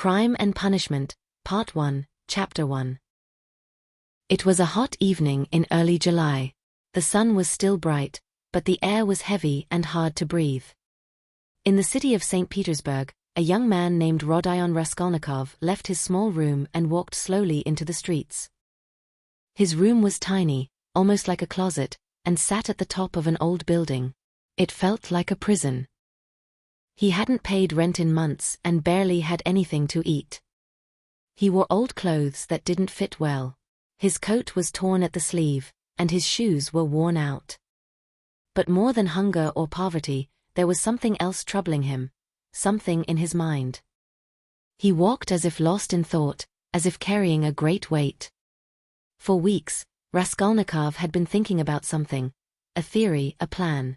Crime and Punishment, Part 1, Chapter 1. It was a hot evening in early July. The sun was still bright, but the air was heavy and hard to breathe. In the city of St. Petersburg, a young man named Rodion Raskolnikov left his small room and walked slowly into the streets. His room was tiny, almost like a closet, and sat at the top of an old building. It felt like a prison. He hadn't paid rent in months and barely had anything to eat. He wore old clothes that didn't fit well. His coat was torn at the sleeve, and his shoes were worn out. But more than hunger or poverty, there was something else troubling him, something in his mind. He walked as if lost in thought, as if carrying a great weight. For weeks, Raskolnikov had been thinking about something, a theory, a plan.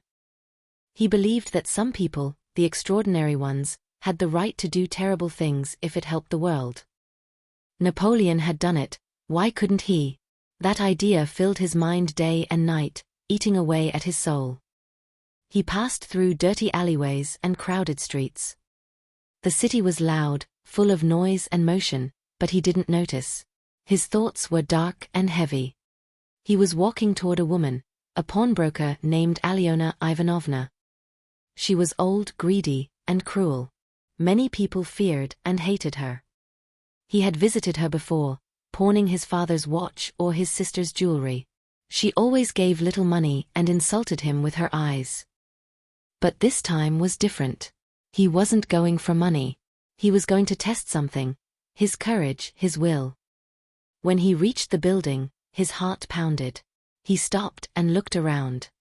He believed that some people, the extraordinary ones, had the right to do terrible things if it helped the world. Napoleon had done it, why couldn't he? That idea filled his mind day and night, eating away at his soul. He passed through dirty alleyways and crowded streets. The city was loud, full of noise and motion, but he didn't notice. His thoughts were dark and heavy. He was walking toward a woman, a pawnbroker named Alyona Ivanovna. She was old, greedy, and cruel. Many people feared and hated her. He had visited her before, pawning his father's watch or his sister's jewelry. She always gave little money and insulted him with her eyes. But this time was different. He wasn't going for money. He was going to test something, his courage, his will. When he reached the building, his heart pounded. He stopped and looked around.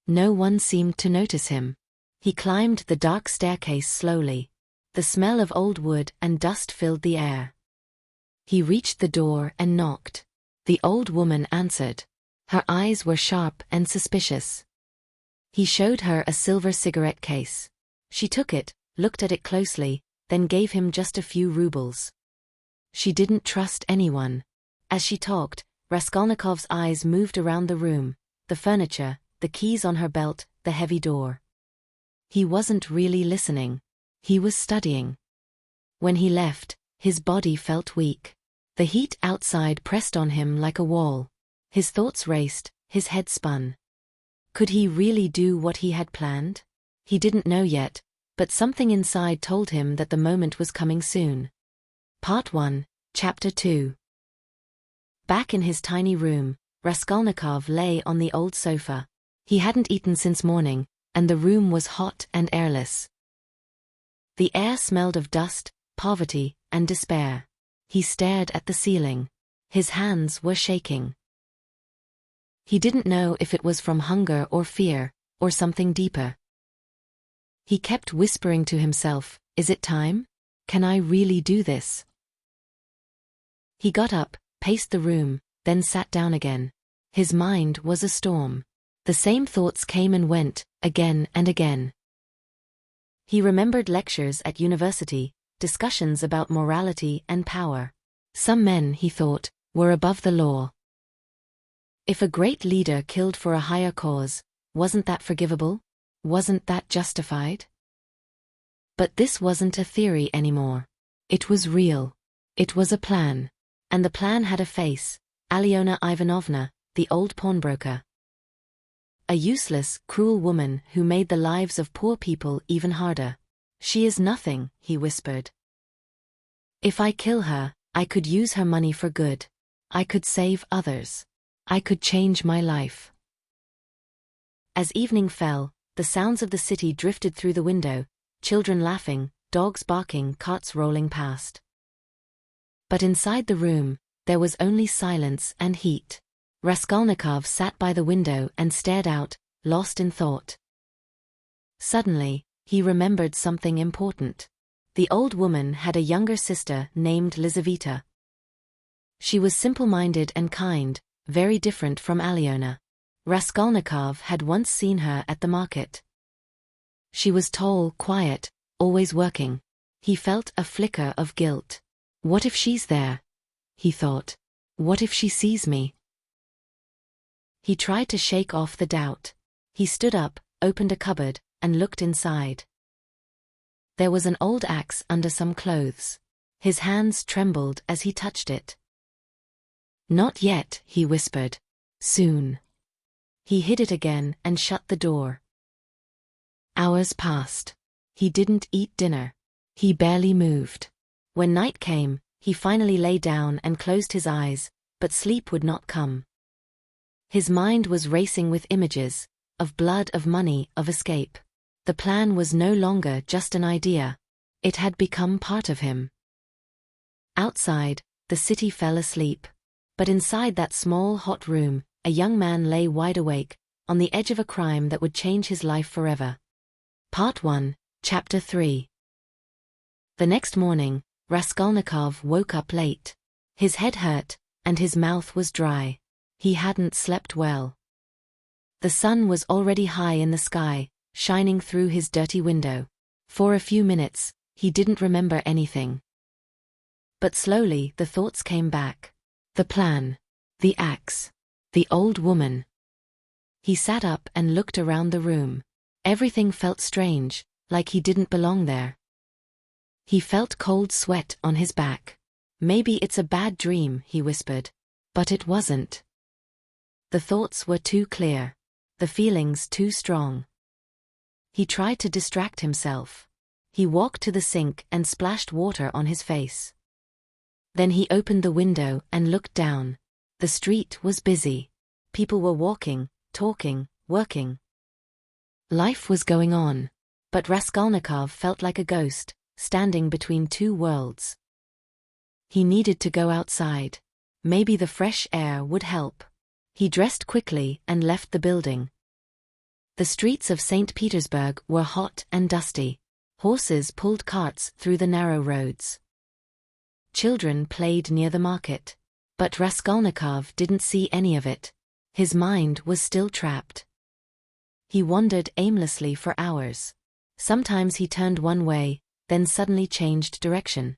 No one seemed to notice him. He climbed the dark staircase slowly. The smell of old wood and dust filled the air. He reached the door and knocked. The old woman answered. Her eyes were sharp and suspicious. He showed her a silver cigarette case. She took it, looked at it closely, then gave him just a few rubles. She didn't trust anyone. As she talked, Raskolnikov's eyes moved around the room, the furniture, the keys on her belt, the heavy door. He wasn't really listening. He was studying. When he left, his body felt weak. The heat outside pressed on him like a wall. His thoughts raced, his head spun. Could he really do what he had planned? He didn't know yet, but something inside told him that the moment was coming soon. Part 1, Chapter 2. Back in his tiny room, Raskolnikov lay on the old sofa. He hadn't eaten since morning, and the room was hot and airless. The air smelled of dust, poverty, and despair. He stared at the ceiling. His hands were shaking. He didn't know if it was from hunger or fear, or something deeper. He kept whispering to himself, "Is it time? Can I really do this?" He got up, paced the room, then sat down again. His mind was a storm. The same thoughts came and went, again and again. He remembered lectures at university, discussions about morality and power. Some men, he thought, were above the law. If a great leader killed for a higher cause, wasn't that forgivable? Wasn't that justified? But this wasn't a theory anymore. It was real. It was a plan. And the plan had a face, Alyona Ivanovna, the old pawnbroker. A useless, cruel woman who made the lives of poor people even harder. She is nothing, he whispered. If I kill her, I could use her money for good. I could save others. I could change my life. As evening fell, the sounds of the city drifted through the window, children laughing, dogs barking, carts rolling past. But inside the room, there was only silence and heat. Raskolnikov sat by the window and stared out, lost in thought. Suddenly, he remembered something important. The old woman had a younger sister named Lizaveta. She was simple-minded and kind, very different from Alyona. Raskolnikov had once seen her at the market. She was tall, quiet, always working. He felt a flicker of guilt. What if she's there? He thought. What if she sees me? He tried to shake off the doubt. He stood up, opened a cupboard, and looked inside. There was an old axe under some clothes. His hands trembled as he touched it. "Not yet," he whispered. "Soon." He hid it again and shut the door. Hours passed. He didn't eat dinner. He barely moved. When night came, he finally lay down and closed his eyes, but sleep would not come. His mind was racing with images, of blood, of money, of escape. The plan was no longer just an idea. It had become part of him. Outside, the city fell asleep. But inside that small, hot room, a young man lay wide awake, on the edge of a crime that would change his life forever. Part 1, Chapter 3. The next morning, Raskolnikov woke up late. His head hurt, and his mouth was dry. He hadn't slept well. The sun was already high in the sky, shining through his dirty window. For a few minutes, he didn't remember anything. But slowly the thoughts came back. The plan. The axe. The old woman. He sat up and looked around the room. Everything felt strange, like he didn't belong there. He felt cold sweat on his back. "Maybe it's a bad dream," he whispered. But it wasn't. The thoughts were too clear. The feelings too strong. He tried to distract himself. He walked to the sink and splashed water on his face. Then he opened the window and looked down. The street was busy. People were walking, talking, working. Life was going on. But Raskolnikov felt like a ghost, standing between two worlds. He needed to go outside. Maybe the fresh air would help. He dressed quickly and left the building. The streets of St. Petersburg were hot and dusty. Horses pulled carts through the narrow roads. Children played near the market. But Raskolnikov didn't see any of it. His mind was still trapped. He wandered aimlessly for hours. Sometimes he turned one way, then suddenly changed direction.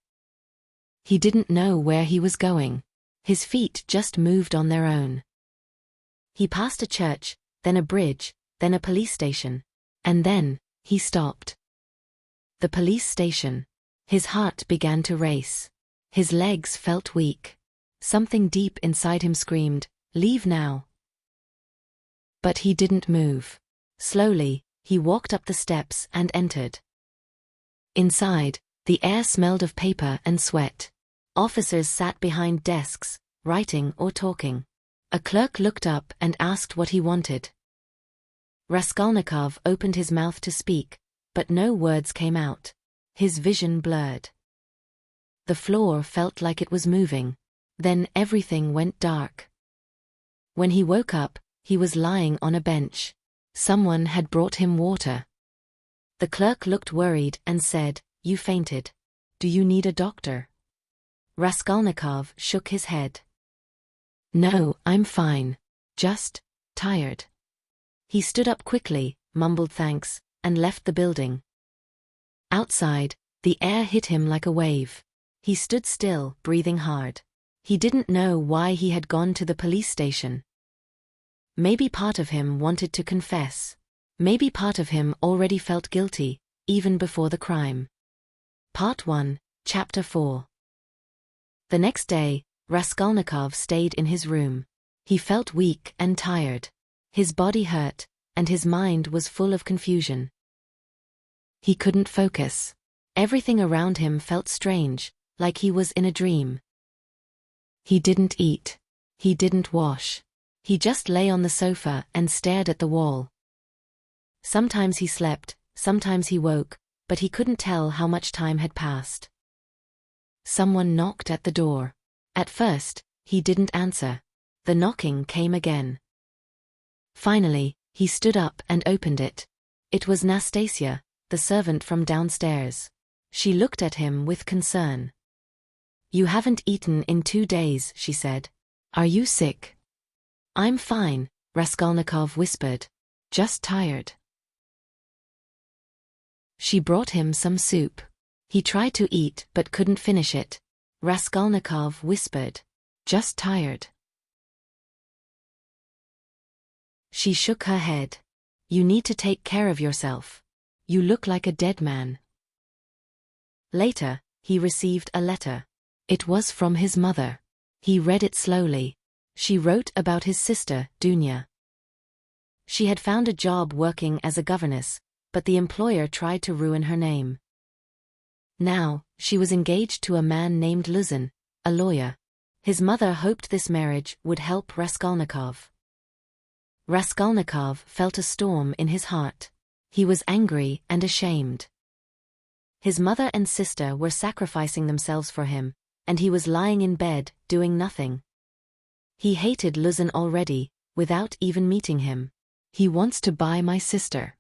He didn't know where he was going. His feet just moved on their own. He passed a church, then a bridge, then a police station. And then, he stopped. The police station. His heart began to race. His legs felt weak. Something deep inside him screamed, "Leave now." But he didn't move. Slowly, he walked up the steps and entered. Inside, the air smelled of paper and sweat. Officers sat behind desks, writing or talking. A clerk looked up and asked what he wanted. Raskolnikov opened his mouth to speak, but no words came out. His vision blurred. The floor felt like it was moving. Then everything went dark. When he woke up, he was lying on a bench. Someone had brought him water. The clerk looked worried and said, "You fainted. Do you need a doctor?" Raskolnikov shook his head. "No, I'm fine. Just tired." He stood up quickly, mumbled thanks, and left the building. Outside, the air hit him like a wave. He stood still, breathing hard. He didn't know why he had gone to the police station. Maybe part of him wanted to confess. Maybe part of him already felt guilty, even before the crime. Part 1, Chapter 4. The next day, Raskolnikov stayed in his room. He felt weak and tired. His body hurt, and his mind was full of confusion. He couldn't focus. Everything around him felt strange, like he was in a dream. He didn't eat. He didn't wash. He just lay on the sofa and stared at the wall. Sometimes he slept, sometimes he woke, but he couldn't tell how much time had passed. Someone knocked at the door. At first, he didn't answer. The knocking came again. Finally, he stood up and opened it. It was Nastasia, the servant from downstairs. She looked at him with concern. "You haven't eaten in 2 days," she said. "Are you sick?" "I'm fine," Raskolnikov whispered. "Just tired." She brought him some soup. He tried to eat but couldn't finish it. Raskolnikov whispered, "Just tired." She shook her head. "You need to take care of yourself. You look like a dead man." Later, he received a letter. It was from his mother. He read it slowly. She wrote about his sister, Dunya. She had found a job working as a governess, but the employer tried to ruin her name. Now, she was engaged to a man named Luzin, a lawyer. His mother hoped this marriage would help Raskolnikov. Raskolnikov felt a storm in his heart. He was angry and ashamed. His mother and sister were sacrificing themselves for him, and he was lying in bed, doing nothing. He hated Luzin already, without even meeting him. "He wants to buy my sister,"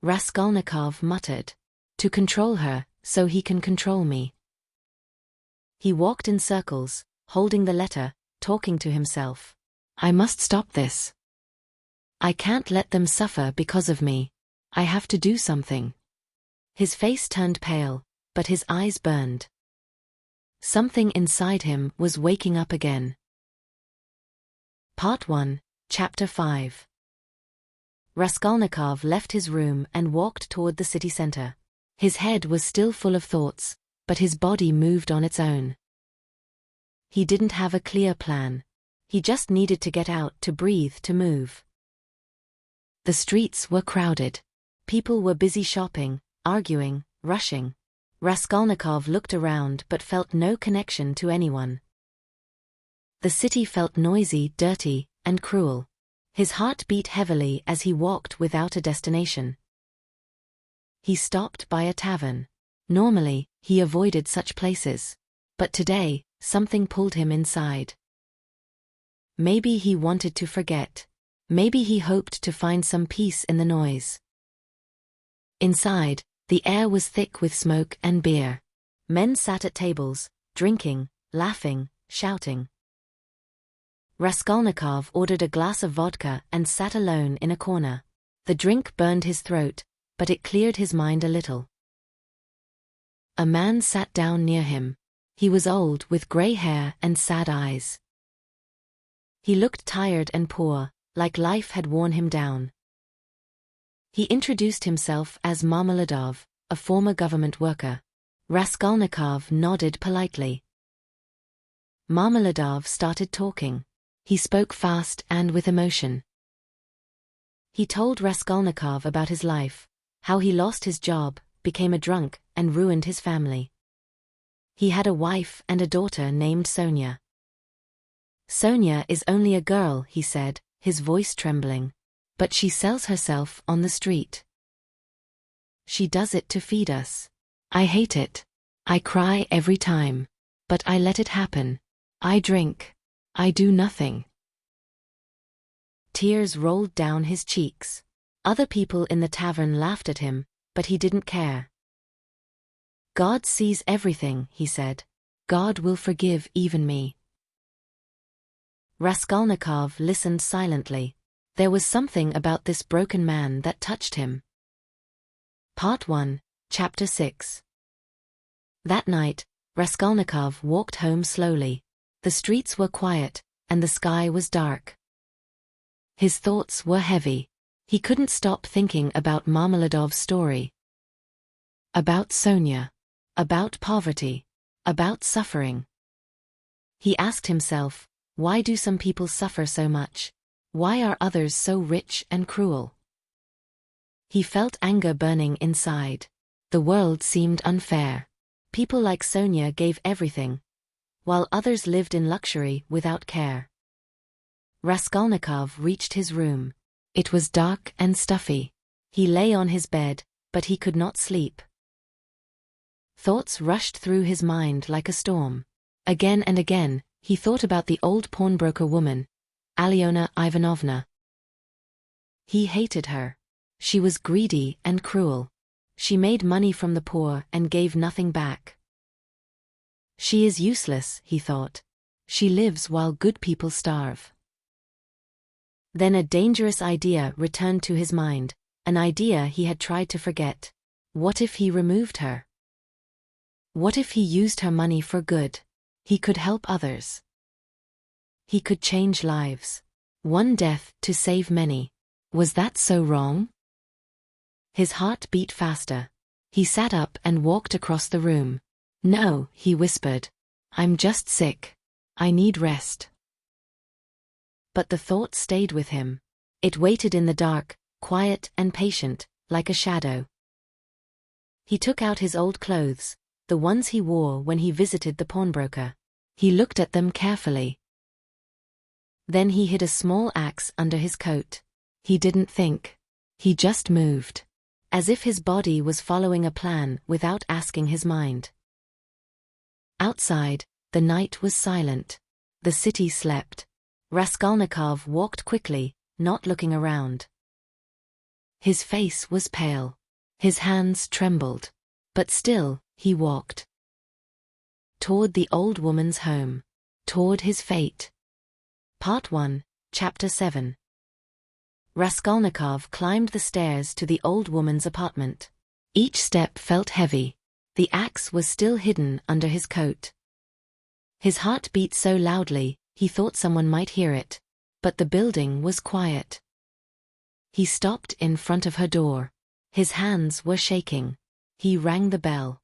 Raskolnikov muttered. "To control her, so he can control me." He walked in circles, holding the letter, talking to himself. "I must stop this. I can't let them suffer because of me. I have to do something." His face turned pale, but his eyes burned. Something inside him was waking up again. Part 1, Chapter 5. Raskolnikov left his room and walked toward the city center. His head was still full of thoughts, but his body moved on its own. He didn't have a clear plan. He just needed to get out, to breathe, to move. The streets were crowded. People were busy shopping, arguing, rushing. Raskolnikov looked around but felt no connection to anyone. The city felt noisy, dirty, and cruel. His heart beat heavily as he walked without a destination. He stopped by a tavern. Normally, he avoided such places. But today, something pulled him inside. Maybe he wanted to forget. Maybe he hoped to find some peace in the noise. Inside, the air was thick with smoke and beer. Men sat at tables, drinking, laughing, shouting. Raskolnikov ordered a glass of vodka and sat alone in a corner. The drink burned his throat, but it cleared his mind a little. A man sat down near him. He was old, with gray hair and sad eyes. He looked tired and poor, like life had worn him down. He introduced himself as Marmeladov, a former government worker. Raskolnikov nodded politely. Marmeladov started talking. He spoke fast and with emotion. He told Raskolnikov about his life, how he lost his job, became a drunk, and ruined his family. He had a wife and a daughter named Sonia. "Sonia is only a girl," he said, his voice trembling. "But she sells herself on the street. She does it to feed us. I hate it. I cry every time. But I let it happen. I drink. I do nothing." Tears rolled down his cheeks. Other people in the tavern laughed at him, but he didn't care. "God sees everything," he said. "God will forgive even me." Raskolnikov listened silently. There was something about this broken man that touched him. Part 1, Chapter 6. That night, Raskolnikov walked home slowly. The streets were quiet, and the sky was dark. His thoughts were heavy. He couldn't stop thinking about Marmeladov's story. About Sonia. About poverty. About suffering. He asked himself, why do some people suffer so much? Why are others so rich and cruel? He felt anger burning inside. The world seemed unfair. People like Sonia gave everything, while others lived in luxury without care. Raskolnikov reached his room. It was dark and stuffy. He lay on his bed, but he could not sleep. Thoughts rushed through his mind like a storm. Again and again, he thought about the old pawnbroker woman, Alyona Ivanovna. He hated her. She was greedy and cruel. She made money from the poor and gave nothing back. She is useless, he thought. She lives while good people starve. Then a dangerous idea returned to his mind, an idea he had tried to forget. What if he removed her? What if he used her money for good? He could help others. He could change lives. One death to save many. Was that so wrong? His heart beat faster. He sat up and walked across the room. "No," he whispered. "I'm just sick. I need rest." But the thought stayed with him. It waited in the dark, quiet and patient, like a shadow. He took out his old clothes, the ones he wore when he visited the pawnbroker. He looked at them carefully. Then he hid a small axe under his coat. He didn't think. He just moved. As if his body was following a plan without asking his mind. Outside, the night was silent. The city slept. Raskolnikov walked quickly, not looking around. His face was pale. His hands trembled. But still, he walked. Toward the old woman's home. Toward his fate. Part 1, Chapter 7. Raskolnikov climbed the stairs to the old woman's apartment. Each step felt heavy. The axe was still hidden under his coat. His heart beat so loudly, he thought someone might hear it. But the building was quiet. He stopped in front of her door. His hands were shaking. He rang the bell.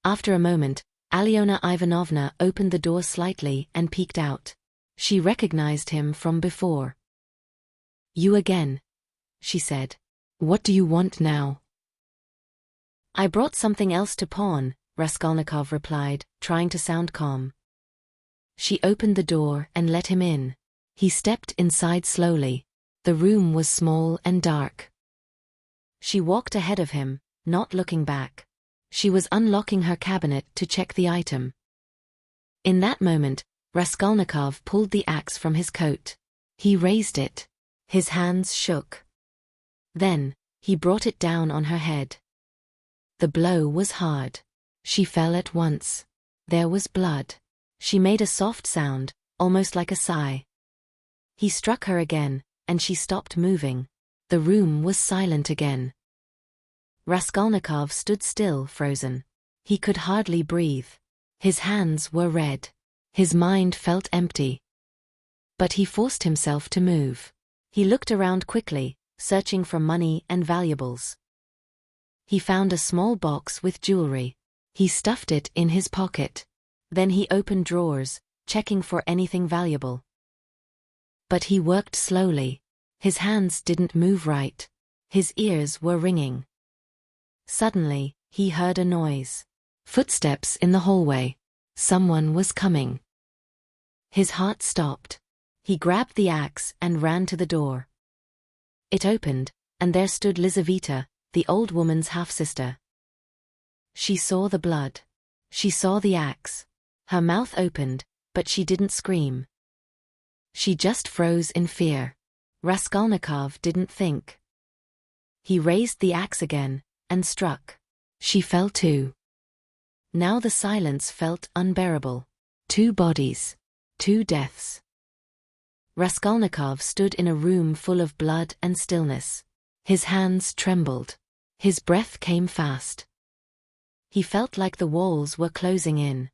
After a moment, Alyona Ivanovna opened the door slightly and peeked out. She recognized him from before. "You again," she said. "What do you want now?" "I brought something else to pawn," Raskolnikov replied, trying to sound calm. She opened the door and let him in. He stepped inside slowly. The room was small and dark. She walked ahead of him, not looking back. She was unlocking her cabinet to check the item. In that moment, Raskolnikov pulled the axe from his coat. He raised it. His hands shook. Then, he brought it down on her head. The blow was hard. She fell at once. There was blood. She made a soft sound, almost like a sigh. He struck her again, and she stopped moving. The room was silent again. Raskolnikov stood still, frozen. He could hardly breathe. His hands were red. His mind felt empty. But he forced himself to move. He looked around quickly, searching for money and valuables. He found a small box with jewelry. He stuffed it in his pocket. Then he opened drawers, checking for anything valuable. But he worked slowly. His hands didn't move right. His ears were ringing. Suddenly, he heard a noise. Footsteps in the hallway. Someone was coming. His heart stopped. He grabbed the axe and ran to the door. It opened, and there stood Lizaveta, the old woman's half-sister. She saw the blood. She saw the axe. Her mouth opened, but she didn't scream. She just froze in fear. Raskolnikov didn't think. He raised the axe again, and struck. She fell too. Now the silence felt unbearable. 2 bodies. 2 deaths. Raskolnikov stood in a room full of blood and stillness. His hands trembled. His breath came fast. He felt like the walls were closing in.